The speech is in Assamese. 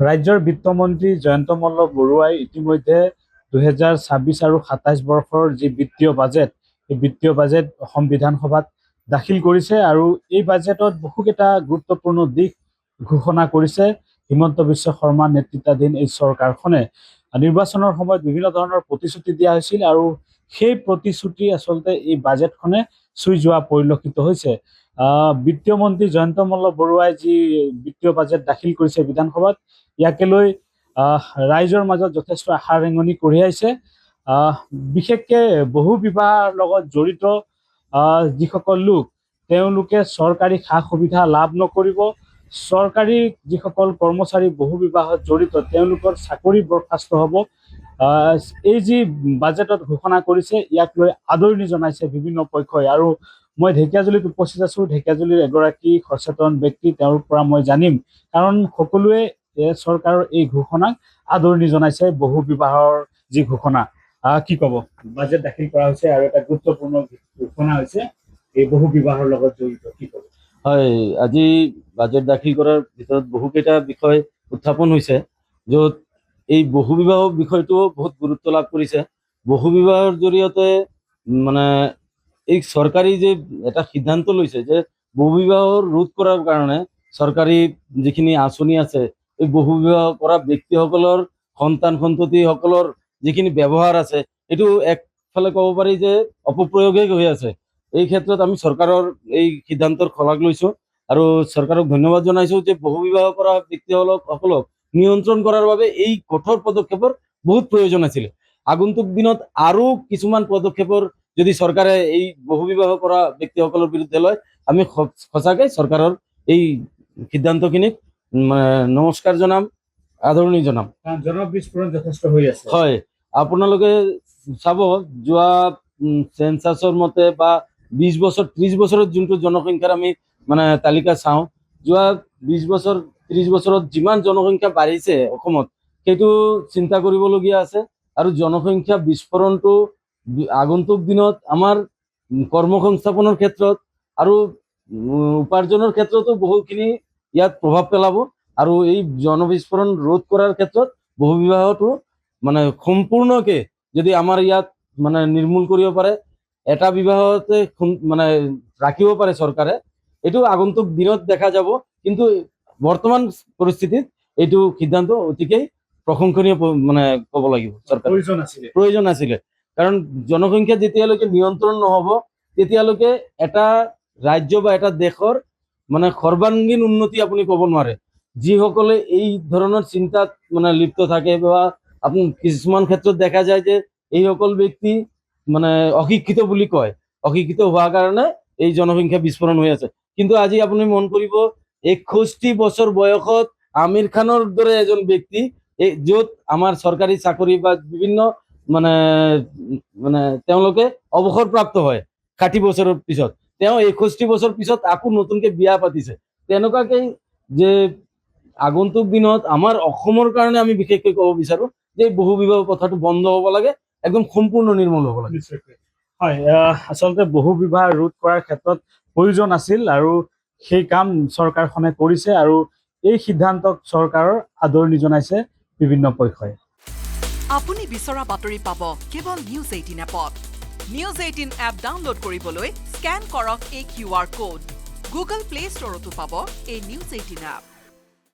ৰাজ্যৰ বিত্তমন্ত্ৰী জয়ন্ত মল্ল বৰুৱাই ইতিমধ্যে 2026 আৰু 27 বৰ্ষৰ যি বিত্তীয় বাজেট, এই বিত্তীয় বাজেট অসম বিধানসভাত দাখিল কৰিছে আৰু এই বাজেটত বহুকেইটা গুৰুত্বপূৰ্ণ দিশ ঘোষণা কৰিছে হিমন্ত বিশ্ব শৰ্মা নেতৃত্বাধীন এই চৰকাৰখনে। নিৰ্বাচনৰ সময়ত বিভিন্ন ধৰণৰ প্ৰতিশ্ৰুতি দিয়া হৈছিল আৰু সেই প্ৰতিশ্ৰুতি আচলতে এই বাজেটখনে চুই যোৱা পৰিলক্ষিত হৈছে। বিত্তীয় মন্ত্ৰী জয়ন্ত মল্ল বৰুৱাই যি বিত্তীয় বাজেট দাখিল কৰিছে বিধানসভাত, ইয়াকে লৈ ৰাইজৰ মাজত যথেষ্ট আশাৰ ৰেঙনি কঢ়িয়াইছে। বিশেষকৈ বহু বিবাহৰ লগত জড়িত যিসকল লোক, তেওঁলোকে চৰকাৰী সা সুবিধা লাভ নকৰিব। চৰকাৰী যিসকল কৰ্মচাৰী বহু বিবাহত জড়িত, তেওঁলোকৰ চাকৰি বৰখাস্ত হ'ব। এই যি বাজেটত ঘোষণা কৰিছে, ইয়াক লৈ আদৰণি জনাইছে বিভিন্ন পক্ষই। আৰু মই ঢেকীয়াজুলিত উপস্থিত আছোঁ। ঢেকীয়াজুলিৰ এগৰাকী সচেতন ব্যক্তি, তেওঁৰ পৰা মই জানিম, কাৰণ সকলোৱে চৰকাৰৰ এই ঘোষণাক আদৰণি জনাইছে। বহু বিবাহৰ যি ঘোষণা, কি ক'ব? বাজেট দাখিল কৰা হৈছে আৰু এটা গুৰুত্বপূৰ্ণ ঘোষণা হৈছে এই বহু বিবাহৰ লগত জড়িত, কি ক'ব? হয়, আজি বাজেট দাখিল কৰাৰ ভিতৰত বহুকেইটা বিষয় উত্থাপন হৈছে, য'ত এই বহু বিবাহৰ বিষয়টো বহুত গুৰুত্ব লাভ কৰিছে। বহু বিবাহৰ জৰিয়তে মানে এই চৰকাৰী যে এটা সিদ্ধান্ত লৈছে যে বহু বিবাহ ৰোধ কৰাৰ কাৰণে চৰকাৰী যিখিনি আঁচনি আছে, এই বহু বিবাহ কৰা ব্যক্তিসকলৰ সন্তান সন্ততিসকলৰ যিখিনি ব্যৱহাৰ আছে, এইটো একফালে ক'ব পাৰি যে অপপ্ৰয়োগেই হৈ আছে। এই ক্ষেত্ৰত আমি চৰকাৰৰ এই সিদ্ধান্তৰ শলাগ লৈছোঁ আৰু চৰকাৰক ধন্যবাদ জনাইছোঁ যে বহু বিবাহ কৰা ব্যক্তিসকলক নিয়ন্ত্ৰণ কৰাৰ বাবে এই কঠোৰ পদক্ষেপৰ বহুত প্ৰয়োজন আছিলে। আগন্তুক দিনত আৰু কিছুমান পদক্ষেপৰ যদি চৰকাৰে এই বহু বিবাহ কৰা ব্যক্তিসকলৰ বিৰুদ্ধে লয়, আমি সঁচাকৈ চৰকাৰৰ এই সিদ্ধান্তখিনিক নমস্কাৰ জনাম, আদৰণি জনাম। জনবিস্ফোৰণ যথেষ্ট হৈ আছে। হয়, আপোনালোকে চাব, যোৱা চেঞ্চাছৰ মতে বা 20 বছৰ 30 বছৰত যোনটো জনসংখ্যাৰ আমি তালিকা চাওঁ, যোৱা 20 বছৰ 30 বছৰত যিমান জনসংখ্যা বাঢ়িছে অসমত, সেইটো চিন্তা কৰিবলগীয়া আছে। আৰু জনসংখ্যা বিস্ফোৰণটো আগন্তুক দিনত আমাৰ কৰ্মসংস্থাপনৰ ক্ষেত্ৰত আৰু উপাৰ্জনৰ ক্ষেত্ৰতো বহুখিনি ইয়াত প্ৰভাৱ পেলাব। আৰু এই জনবিস্ফোৰণ ৰোধ কৰাৰ ক্ষেত্ৰত বহু বিবাহটো সম্পূৰ্ণকে যদি আমাৰ ইয়াত নিৰ্মূল কৰিব পাৰে, এটা বিবাহতে ৰাখিব পাৰে চৰকাৰে, এইটো আগন্তুক দিনত দেখা যাব। কিন্তু বৰ্তমান পৰিস্থিতিত এইটো সিদ্ধান্ত অতিকেই প্ৰশংসনীয় ক'ব লাগিব। চৰকাৰৰ প্ৰয়োজন আছিলে, কাৰণ জনসংখ্যা যেতিয়ালৈকে নিয়ন্ত্ৰণ নহ'ব, তেতিয়ালৈকে এটা ৰাজ্য বা এটা দেশৰ সৰ্বাংগীন উন্নতি আপুনি ক'ব নোৱাৰে। যিসকলে এই ধৰণৰ চিন্তাত লিপ্ত থাকে বা আপুনি কিছুমান ক্ষেত্ৰত দেখা যায় যে এইসকল ব্যক্তি অশিক্ষিত বুলি কয়, অশিক্ষিত হোৱাৰ কাৰণে এই জনসংখ্যা বিস্ফোৰণ হৈ আছে। কিন্তু আজি আপুনি মন কৰিব, 61 বছৰ বয়সত আমিৰ খানৰ দৰে এজন ব্যক্তি, য'ত আমাৰ চৰকাৰী চাকৰি বা বিভিন্ন তেওঁলোকে অৱসৰপ্ৰাপ্ত হয় 60 বছৰৰ পিছত, তেওঁ 61 বছৰ পিছত আকৌ নতুনকে বিয়া পাতিছে। তেনেকুৱাকৈ যে আগন্তুক দিনত আমাৰ অসমৰ কাৰণে আমি বিশেষকৈ ক'ব বিচাৰো যে বহু বিবাহ কথাটো বন্ধ হ'ব লাগে, একদম সম্পূৰ্ণ নিৰ্মূল হ'ব লাগে। হয়, আচলতে বহু বিবাহ ৰোধ কৰাৰ ক্ষেত্ৰত প্ৰয়োজন আছিল আৰু সেই কাম চৰকাৰখনে কৰিছে আৰু এই সিদ্ধান্তক চৰকাৰৰ আদৰণি জনাইছে বিভিন্ন পক্ষই। আপুনি বিচৰা বাতৰি পাব কেৱল নিউজ 18 এপত। নিউজ 18 এপ ডাউনলোড কৰিবলৈ স্কেন কৰক এই QR কোড। গুগল প্লে ষ্টৰতো পাব এই নিউজ 18 এপ।